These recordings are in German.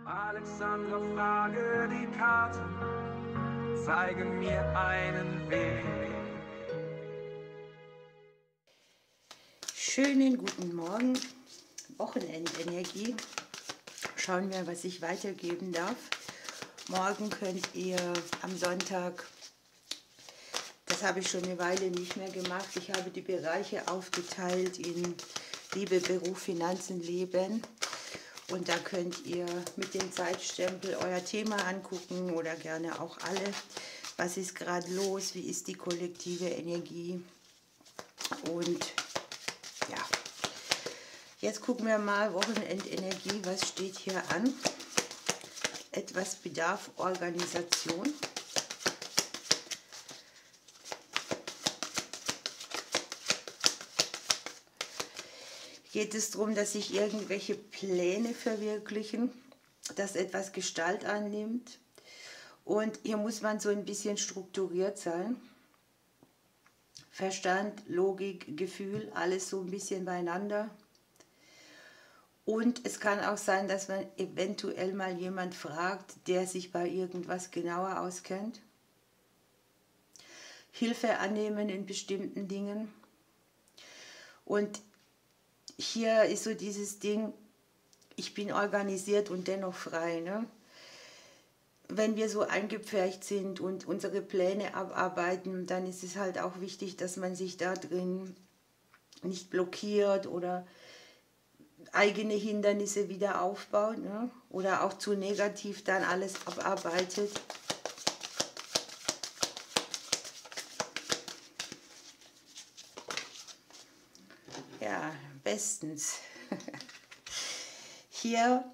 Alexandra, frage die Karten, zeigen mir einen Weg. Schönen guten Morgen, Wochenendenergie. Schauen wir, was ich weitergeben darf. Morgen könnt ihr am Sonntag, das habe ich schon eine Weile nicht mehr gemacht, ich habe die Bereiche aufgeteilt in Liebe, Beruf, Finanzen, Leben. Und da könnt ihr mit dem Zeitstempel euer Thema angucken oder gerne auch alle. Was ist gerade los? Wie ist die kollektive Energie? Und ja, jetzt gucken wir mal Wochenendenergie. Was steht hier an? Etwas bedarf Organisation. Geht es darum, dass sich irgendwelche Pläne verwirklichen, dass etwas Gestalt annimmt. Und hier muss man so ein bisschen strukturiert sein. Verstand, Logik, Gefühl, alles so ein bisschen beieinander. Und es kann auch sein, dass man eventuell mal jemand fragt, der sich bei irgendwas genauer auskennt. Hilfe annehmen in bestimmten Dingen. Und hier ist so dieses Ding, ich bin organisiert und dennoch frei. Ne? Wenn wir so eingepfercht sind und unsere Pläne abarbeiten, dann ist es halt auch wichtig, dass man sich da drin nicht blockiert oder eigene Hindernisse wieder aufbaut, ne? Oder auch zu negativ dann alles abarbeitet. Ja, bestens. Hier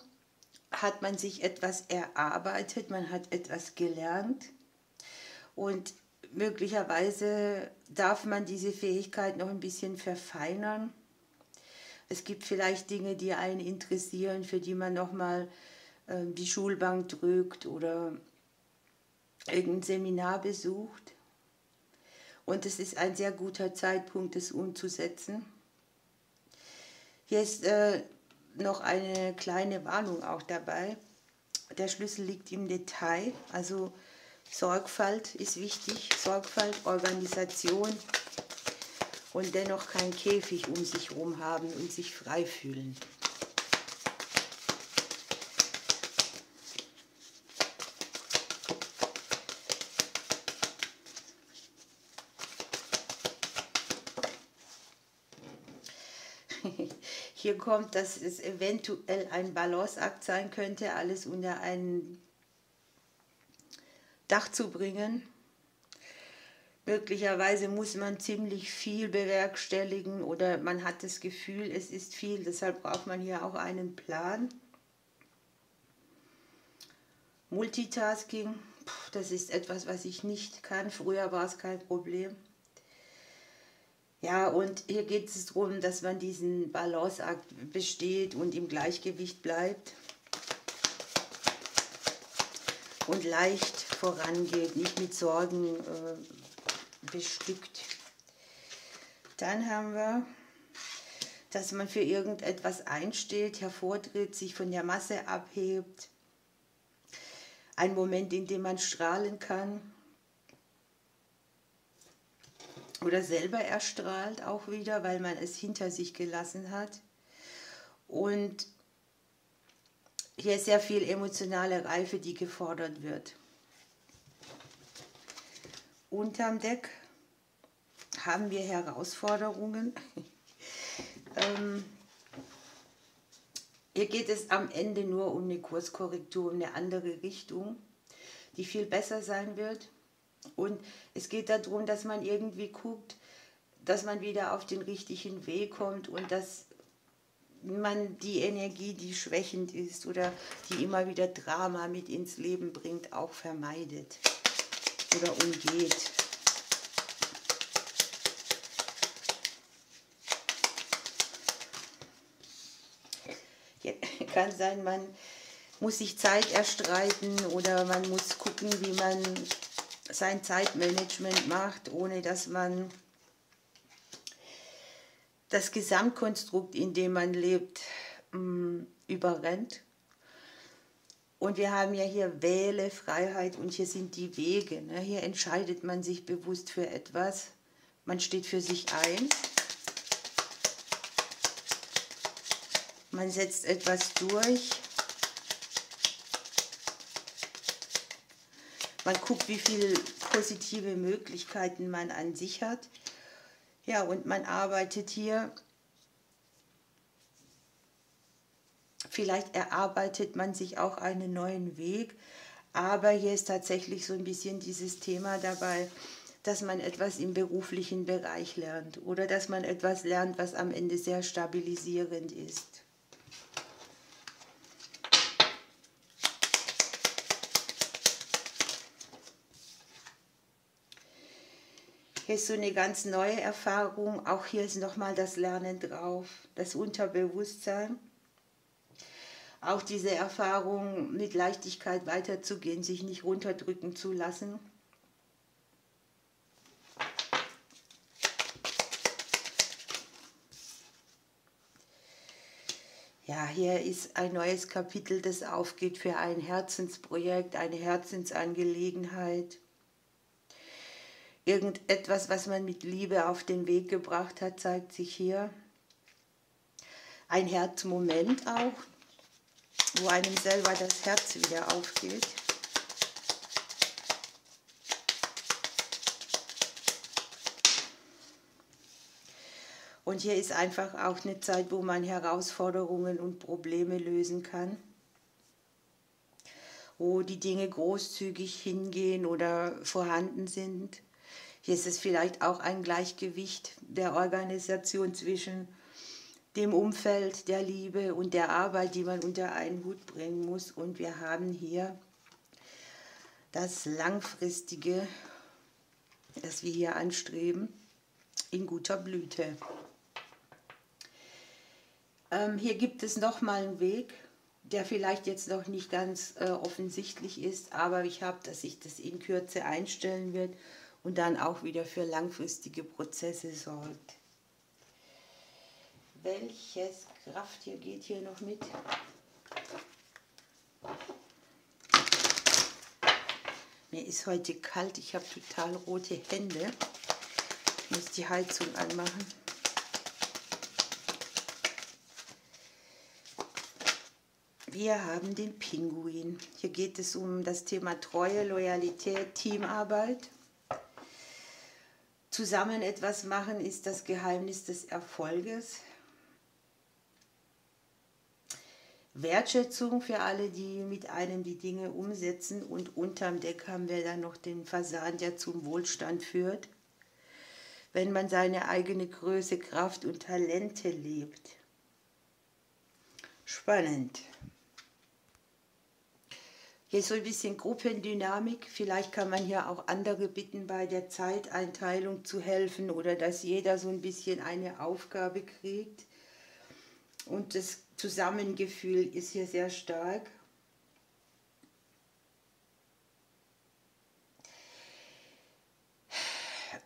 hat man sich etwas erarbeitet, man hat etwas gelernt und möglicherweise darf man diese Fähigkeit noch ein bisschen verfeinern. Es gibt vielleicht Dinge, die einen interessieren, für die man nochmal die Schulbank drückt oder irgendein Seminar besucht. Und es ist ein sehr guter Zeitpunkt, es umzusetzen. Hier ist noch eine kleine Warnung auch dabei. Der Schlüssel liegt im Detail, also Sorgfalt ist wichtig, Sorgfalt, Organisation und dennoch kein Käfig um sich herum haben und sich frei fühlen. Hier kommt, dass es eventuell ein Balanceakt sein könnte, alles unter ein Dach zu bringen. Möglicherweise muss man ziemlich viel bewerkstelligen oder man hat das Gefühl, es ist viel, deshalb braucht man hier auch einen Plan. Multitasking, das ist etwas, was ich nicht kann. Früher war es kein Problem. Ja, und hier geht es darum, dass man diesen Balanceakt besteht und im Gleichgewicht bleibt und leicht vorangeht, nicht mit Sorgen bestückt. Dann haben wir, dass man für irgendetwas einsteht, hervortritt, sich von der Masse abhebt. Ein Moment, in dem man strahlen kann. Oder selber erstrahlt auch wieder, weil man es hinter sich gelassen hat. Und hier ist sehr viel emotionale Reife, die gefordert wird. Unterm Deck haben wir Herausforderungen. Hier geht es am Ende nur um eine Kurskorrektur, um eine andere Richtung, die viel besser sein wird. Und es geht darum, dass man irgendwie guckt, dass man wieder auf den richtigen Weg kommt und dass man die Energie, die schwächend ist oder die immer wieder Drama mit ins Leben bringt, auch vermeidet oder umgeht. Ja, kann sein, man muss sich Zeit erstreiten oder man muss gucken, wie man sein Zeitmanagement macht, ohne dass man das Gesamtkonstrukt, in dem man lebt, überrennt. Und wir haben ja hier Wähle, Freiheit und hier sind die Wege. Ne? Hier entscheidet man sich bewusst für etwas. Man steht für sich ein. Man setzt etwas durch. Man guckt, wie viele positive Möglichkeiten man an sich hat. Ja, und man arbeitet hier. Vielleicht erarbeitet man sich auch einen neuen Weg. Aber hier ist tatsächlich so ein bisschen dieses Thema dabei, dass man etwas im beruflichen Bereich lernt. Oder dass man etwas lernt, was am Ende sehr stabilisierend ist. Hier ist so eine ganz neue Erfahrung, auch hier ist nochmal das Lernen drauf, das Unterbewusstsein. Auch diese Erfahrung, mit Leichtigkeit weiterzugehen, sich nicht runterdrücken zu lassen. Ja, hier ist ein neues Kapitel, das aufgeht für ein Herzensprojekt, eine Herzensangelegenheit. Irgendetwas, was man mit Liebe auf den Weg gebracht hat, zeigt sich hier. Ein Herzmoment auch, wo einem selber das Herz wieder aufgeht. Und hier ist einfach auch eine Zeit, wo man Herausforderungen und Probleme lösen kann. Wo die Dinge großzügig hingehen oder vorhanden sind. Hier ist es vielleicht auch ein Gleichgewicht der Organisation zwischen dem Umfeld, der Liebe und der Arbeit, die man unter einen Hut bringen muss. Und wir haben hier das Langfristige, das wir hier anstreben, in guter Blüte. Hier gibt es nochmal einen Weg, der vielleicht jetzt noch nicht ganz offensichtlich ist, aber ich habe, dass sich das in Kürze einstellen wird und dann auch wieder für langfristige Prozesse sorgt. Welches Krafttier geht hier noch mit? Mir ist heute kalt, ich habe total rote Hände. Ich muss die Heizung anmachen. Wir haben den Pinguin. Hier geht es um das Thema Treue, Loyalität, Teamarbeit. Zusammen etwas machen ist das Geheimnis des Erfolges. Wertschätzung für alle, die mit einem die Dinge umsetzen. Und unterm Deck haben wir dann noch den Fasan, der zum Wohlstand führt. Wenn man seine eigene Größe, Kraft und Talente lebt. Spannend. Hier ist so ein bisschen Gruppendynamik. Vielleicht kann man hier auch andere bitten, bei der Zeiteinteilung zu helfen oder dass jeder so ein bisschen eine Aufgabe kriegt. Und das Zusammengefühl ist hier sehr stark.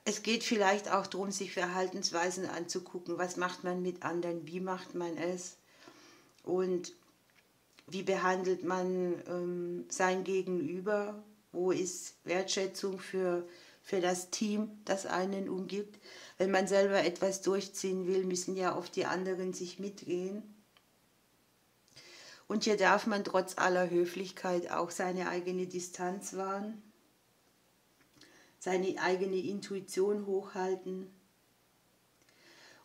Es geht vielleicht auch darum, sich Verhaltensweisen anzugucken. Was macht man mit anderen? Wie macht man es? Und wie behandelt man sein Gegenüber? Wo ist Wertschätzung für das Team, das einen umgibt? Wenn man selber etwas durchziehen will, müssen ja oft die anderen sich mitgehen. Und hier darf man trotz aller Höflichkeit auch seine eigene Distanz wahren, seine eigene Intuition hochhalten.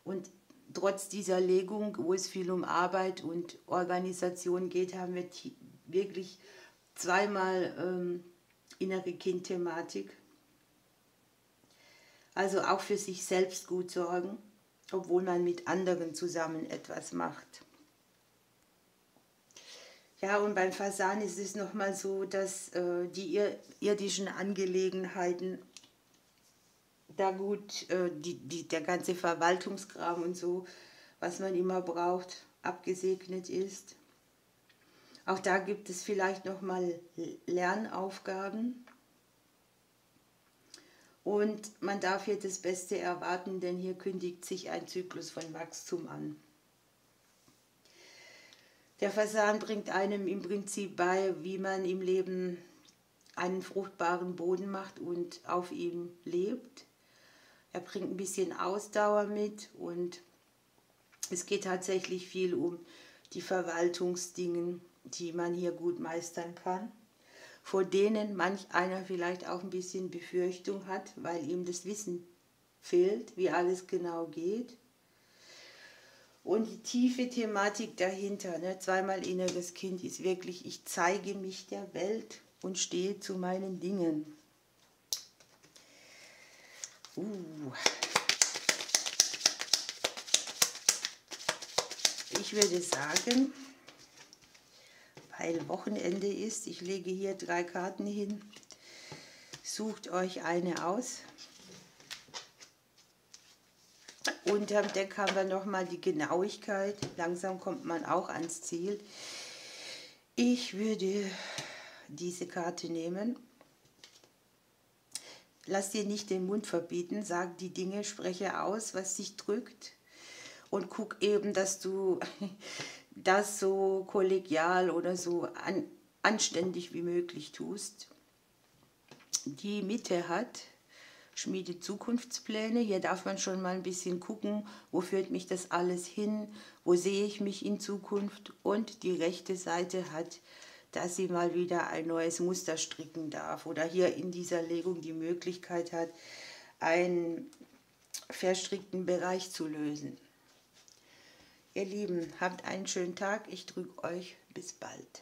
Und trotz dieser Legung, wo es viel um Arbeit und Organisation geht, haben wir wirklich zweimal innere Kind-Thematik. Also auch für sich selbst gut sorgen, obwohl man mit anderen zusammen etwas macht. Ja, und beim Fasan ist es nochmal so, dass die irdischen Angelegenheiten da gut, der ganze Verwaltungskram und so, was man immer braucht, abgesegnet ist. Auch da gibt es vielleicht nochmal Lernaufgaben. Und man darf hier das Beste erwarten, denn hier kündigt sich ein Zyklus von Wachstum an. Der Fasan bringt einem im Prinzip bei, wie man im Leben einen fruchtbaren Boden macht und auf ihm lebt. Er bringt ein bisschen Ausdauer mit und es geht tatsächlich viel um die Verwaltungsdinge, die man hier gut meistern kann, vor denen manch einer vielleicht auch ein bisschen Befürchtung hat, weil ihm das Wissen fehlt, wie alles genau geht. Und die tiefe Thematik dahinter, ne, zweimal inneres Kind, ist wirklich, ich zeige mich der Welt und stehe zu meinen Dingen. Ich würde sagen, weil Wochenende ist, ich lege hier 3 Karten hin, sucht euch eine aus. Unterm Deck haben wir nochmal die Genauigkeit, langsam kommt man auch ans Ziel. Ich würde diese Karte nehmen. Lass dir nicht den Mund verbieten, sag die Dinge, spreche aus, was dich drückt und guck eben, dass du das so kollegial oder so anständig wie möglich tust. Die Mitte hat Schmiede Zukunftspläne. Hier darf man schon mal ein bisschen gucken, wo führt mich das alles hin, wo sehe ich mich in Zukunft. Und die rechte Seite hat, dass sie mal wieder ein neues Muster stricken darf oder hier in dieser Legung die Möglichkeit hat, einen verstrickten Bereich zu lösen. Ihr Lieben, habt einen schönen Tag. Ich drücke euch. Bis bald.